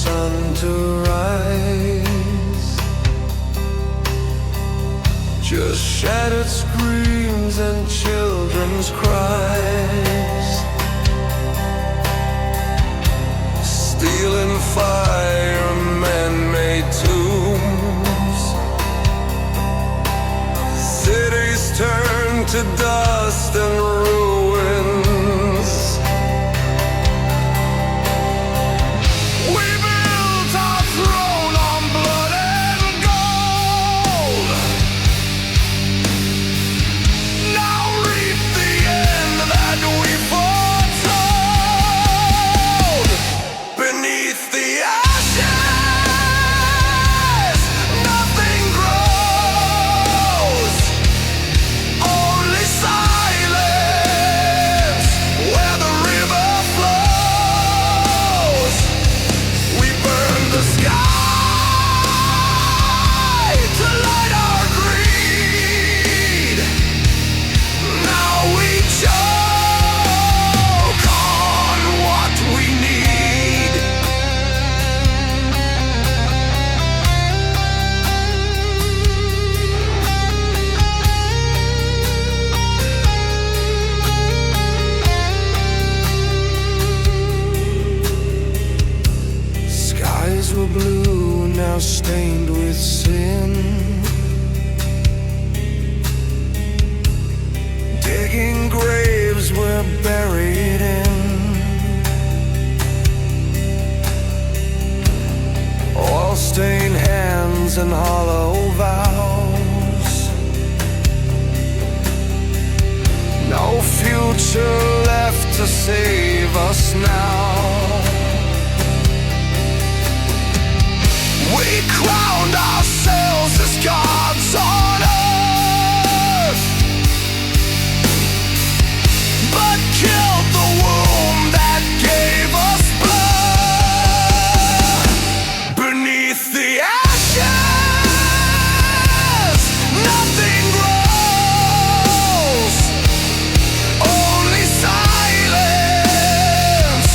sun to rise. Just shattered screams and children's cries. Steel and fire, man-made tombs. Cities turn to dust and ruins. We built our throne on blood and gold. Now reap the end that we foretold. Beneath the ashes, nothing grows. Only silence where the river flows. We burn the sky to light our greed. Now we choke on what we need. Skies were blue, now stained with sin. Digging graves we're buried in. Oil-stained hands and hollow vows. No future left to save us now. We crowned ourselves as gods on earth, but killed the womb that gave us birth. Beneath the ashes, nothing grows. Only silence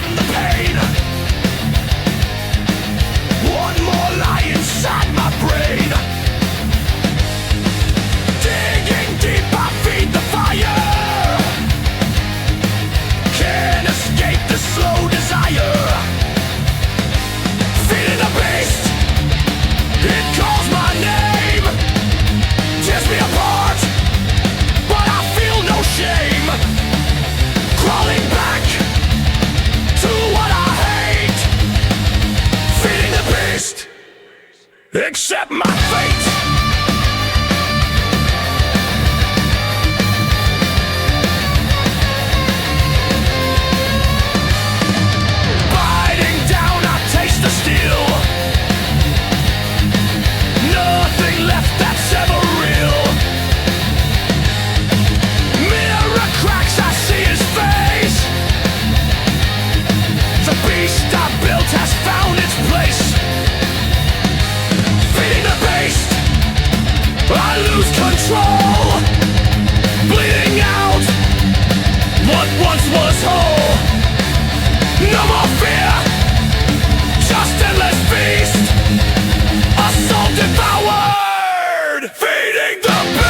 numb the pain. One more lie inside my brain. Digging deep, I feed the fire. Can't escape the slow desire. Feeding the beast, it calls my name. Tears me apart, but I feel no shame. Crawling back to what I hate. Feeding the beast, accept my fate. Biting down, I taste the steel. Nothing left that's ever real. Mirror cracks, I see his face. The beast I built has found its place. Feeding the beast, I lose control. Bleeding out what once was whole. No more fear, just endless feast. A soul devoured, feeding the beast.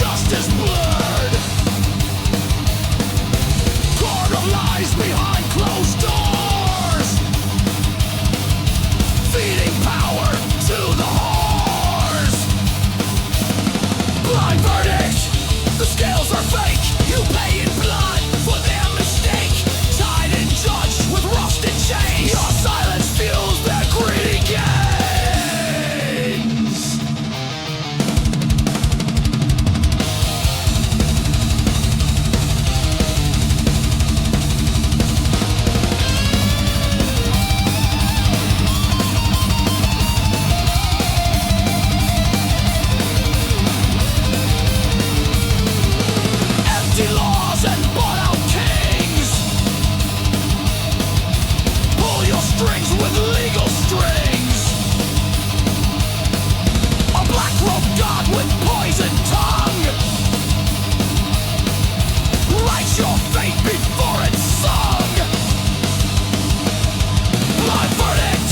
justice blurred. Court of lies behind closed doors, feeding power to the whores. Blind verdict, the scales are fake. You pay in blood for their mistake. Tied and judged with rusted chains. Your silence fuels their greedy gains. Empty laws and bought out kings. Pull your strings with legal strings. A black-robed god with poison tongue writes your fate before it's sung. Blind verdict,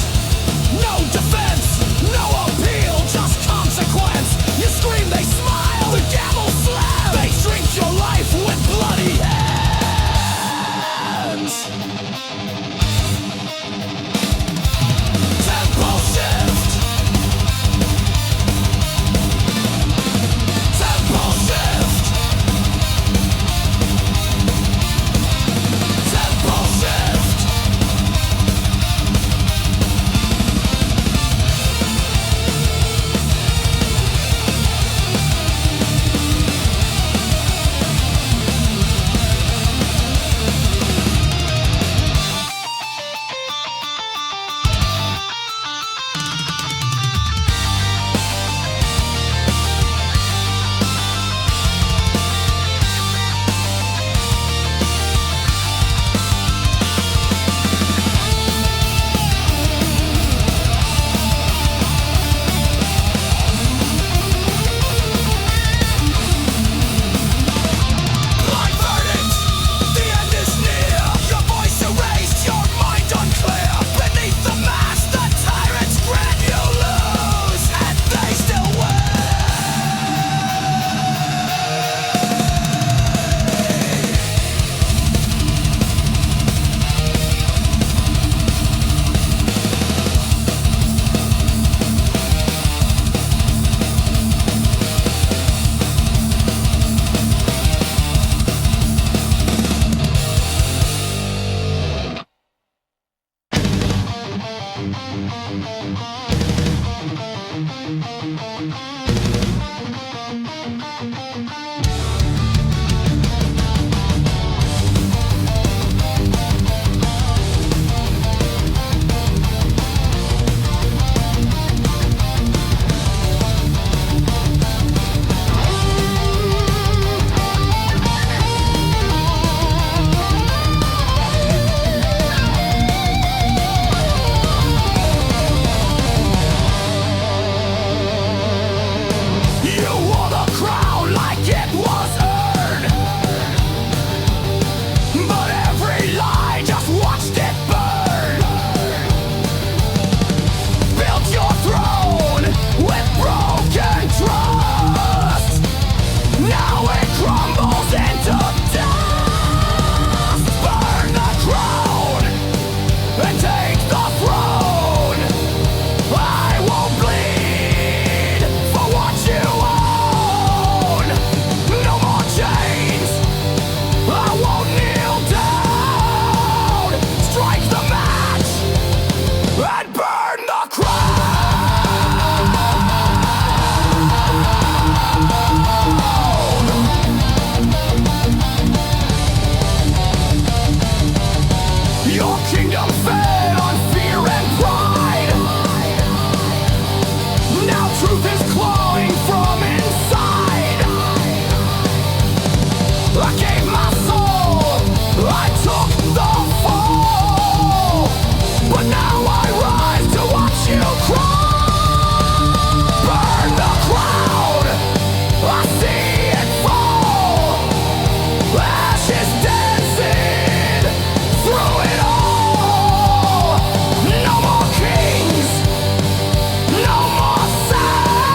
no defense, no appeal, just consequence. You scream, they smile, the gavel slams. They drink your life with bloody hands. Tempo shift. Tempo shift. Tempo shift. Blind verdict, the end is near. Your voice erased, your mind unclear. Beneath the mask, the tyrants grant you lose, and they still You wore the crown like it was earned, but every lie just watched it burn. Built your throne with broken trust. Now it crumbles into dust. Burn the crown and take the throne. I won't bleed for what you own. No more chains, I won't kneel down. Strike the match and burn the crown. Your kingdom fed on fear and pride. Now truth is clawing from inside. I gave my soul, I took the fall, but now I rise to watch you cry. Burn the crown, I see it fall. Ashes dancing through it all. No more kings, no more sound.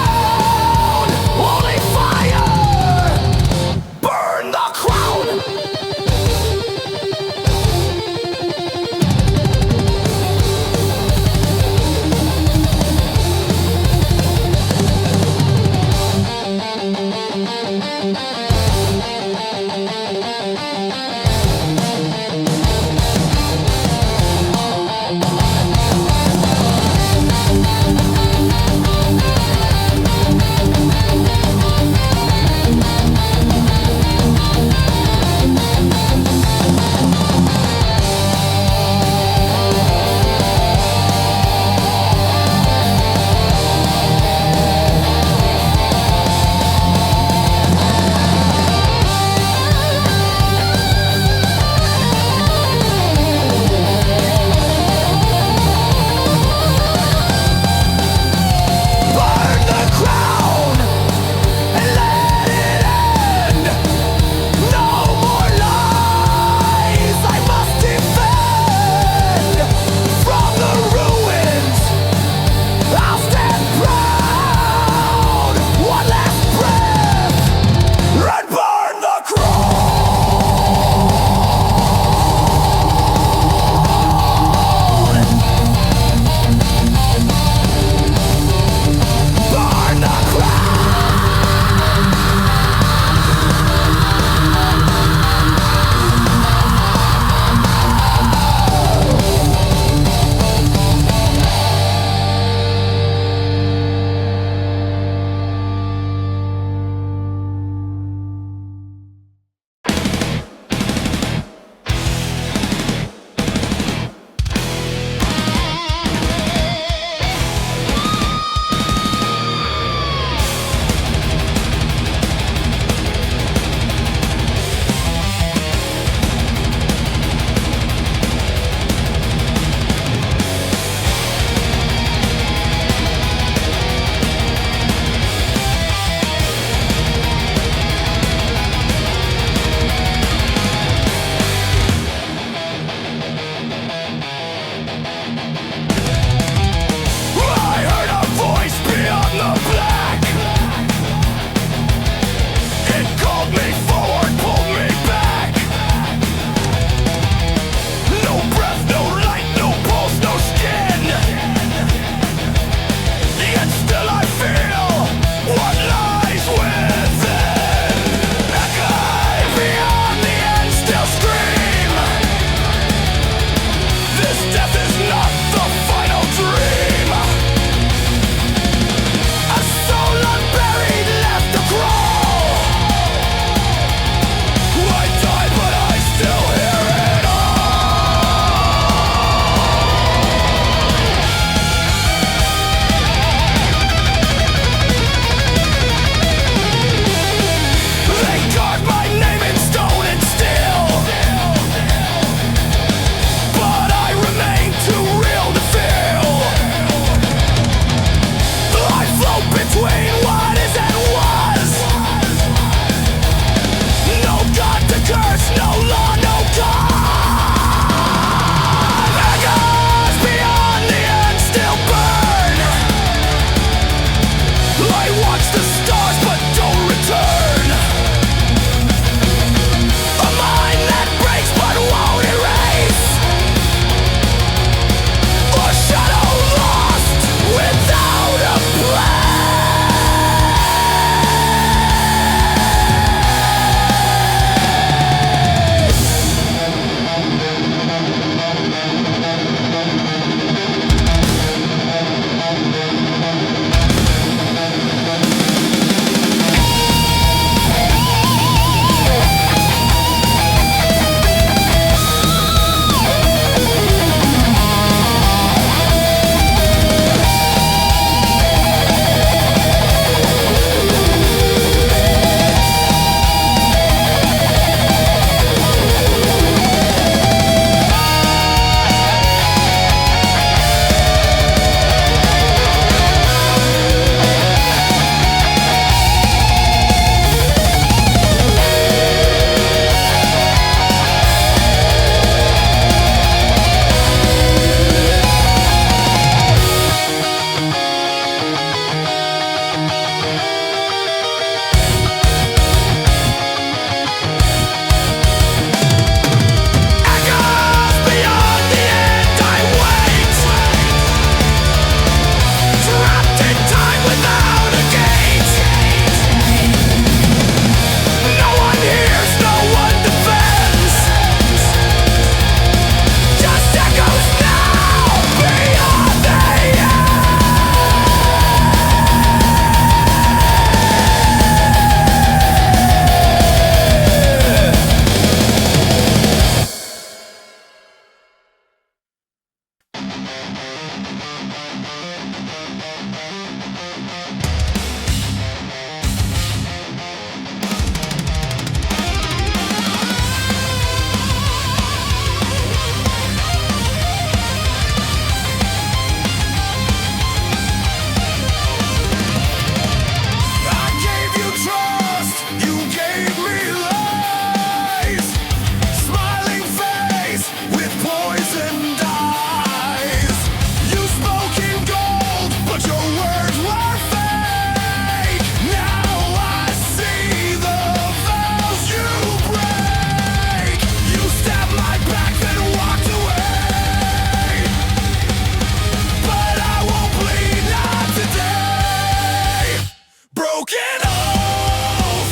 Broken oath,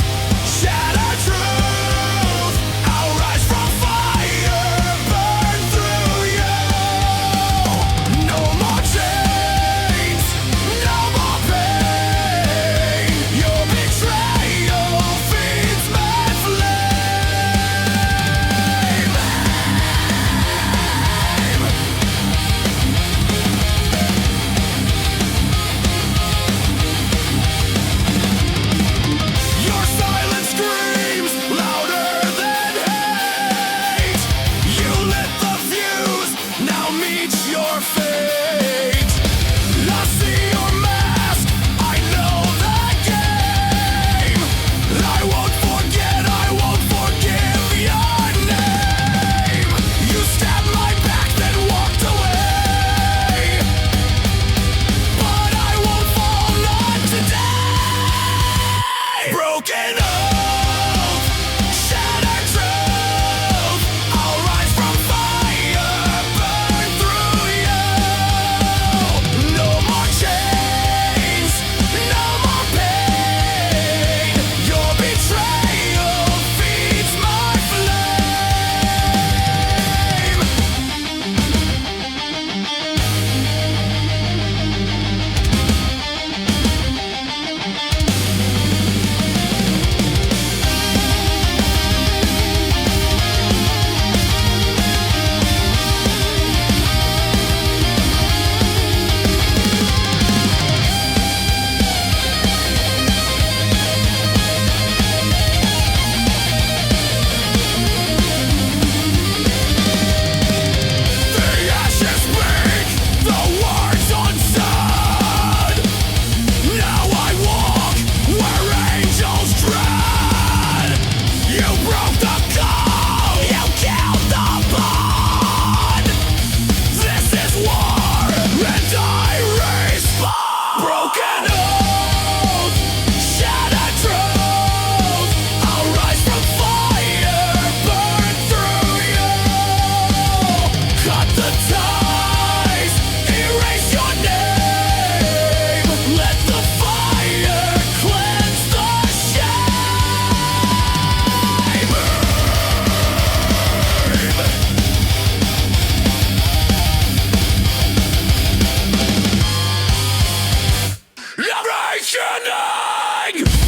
shattered truth. I'll rise from fire, burn through you. No more chains, no more pain. Your betrayal feeds my flame. Your silence screams louder than hate. You lit the fuse, now meet your fate. I see your mask, I know the game. I won't forget, I won't forgive your name. You stabbed my back, then walked away. But I won't fall, not today. Broken oath, shattered truth. I'll rise from fire, burn through you. No more chains, no more pain. Your betrayal feeds my flame. The ashes speak the words unsaid. Now I walk where angels tread. You broke the code, you killed the bond. This is war, and I respond. Broken oath, shattered truth. I'll rise from fire, burn through you. Cut the ties, erase your name. Let the fire cleanse the shame. Awakening!